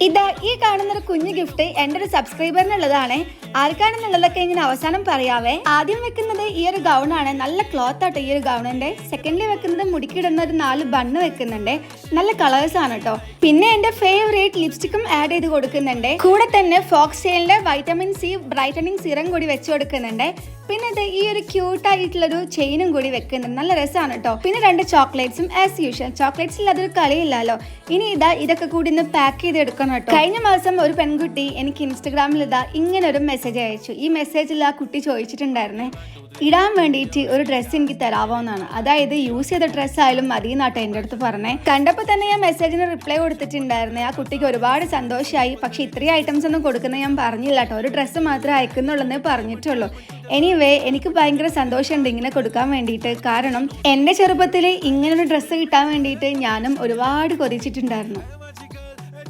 ഇതാ ഈ കാണുന്നൊരു കുഞ്ഞു ഗിഫ്റ്റ് എൻ്റെ ഒരു സബ്സ്ക്രൈബറിനുള്ളതാണ്. ആർക്കാണെന്നുള്ളതൊക്കെ ഇങ്ങനെ അവസാനം പറയാവേ. ആദ്യം വെക്കുന്നത് ഈ ഒരു ഗൗണാണ്. നല്ല ക്ലോത്ത് ആട്ടോ ഈ ഒരു ഗൗണിന്റെ. സെക്കൻഡ്ലി വെക്കുന്നത് മുടിക്കിടുന്ന ഒരു 4 ബണ്ണ് വെക്കുന്നുണ്ട്. നല്ല കളേഴ്സ് ആണ് കേട്ടോ. പിന്നെ എൻ്റെ ഫേവറേറ്റ് ലിപ്സ്റ്റിക്കും ആഡ് ചെയ്ത് കൊടുക്കുന്നുണ്ട്. കൂടെ തന്നെ ഫോക്സ് ടെയിലിന്റെ വൈറ്റമിൻ സി ബ്രൈറ്റനിങ് സിറം കൂടി വെച്ച് കൊടുക്കുന്നുണ്ട്. പിന്നെ ഇത് ഈ ഒരു ക്യൂട്ട് ആയിട്ടുള്ളൊരു ചെയിനും കൂടി വെക്കുന്നുണ്ട്. നല്ല രസമാണ് കേട്ടോ. പിന്നെ 2 ചോക്ലേറ്റ്സും ആസ് യൂഷ്വൽ. ചോക്ലേറ്റ്സിൽ അതൊരു കളിയില്ലല്ലോ. ഇനി ഇതൊക്കെ കൂടി ഒന്ന് പാക്ക് ചെയ്ത് എടുക്കണം കേട്ടോ. കഴിഞ്ഞ മാസം ഒരു പെൺകുട്ടി എനിക്ക് ഇൻസ്റ്റഗ്രാമിൽ ഇങ്ങനെ ഒരു മെസ്സേജ് അയച്ചു. ഈ മെസ്സേജിൽ ആ കുട്ടി ചോദിച്ചിട്ടുണ്ടായിരുന്നേ, ഇടാൻ വേണ്ടിയിട്ട് ഒരു ഡ്രസ്സ് എനിക്ക് തരാവോ എന്നാണ്. അതായത് യൂസ് ചെയ്ത ഡ്രസ്സ് ആയാലും മതി എന്നാട്ടോ എൻ്റെ അടുത്ത് പറഞ്ഞേ. കണ്ടപ്പോൾ തന്നെ ഞാൻ മെസ്സേജിന് റിപ്ലൈ കൊടുത്തിട്ടുണ്ടായിരുന്നേ. ആ കുട്ടിക്ക് ഒരുപാട് സന്തോഷമായി. പക്ഷെ ഇത്രയും ഐറ്റംസ് ഒന്നും കൊടുക്കുന്നത് ഞാൻ പറഞ്ഞില്ല കേട്ടോ. ഒരു ഡ്രസ്സ് മാത്രമേ അയക്കുന്നുള്ളൂ പറഞ്ഞിട്ടുള്ളൂ. എനിവേ എനിക്ക് ഭയങ്കര സന്തോഷമുണ്ട് ഇങ്ങനെ കൊടുക്കാൻ വേണ്ടിയിട്ട്. കാരണം എൻ്റെ ചെറുപ്പത്തിൽ ഇങ്ങനൊരു ഡ്രസ്സ് കിട്ടാൻ വേണ്ടിയിട്ട് ഞാനും ഒരുപാട് കൊതിച്ചിട്ടുണ്ടായിരുന്നു.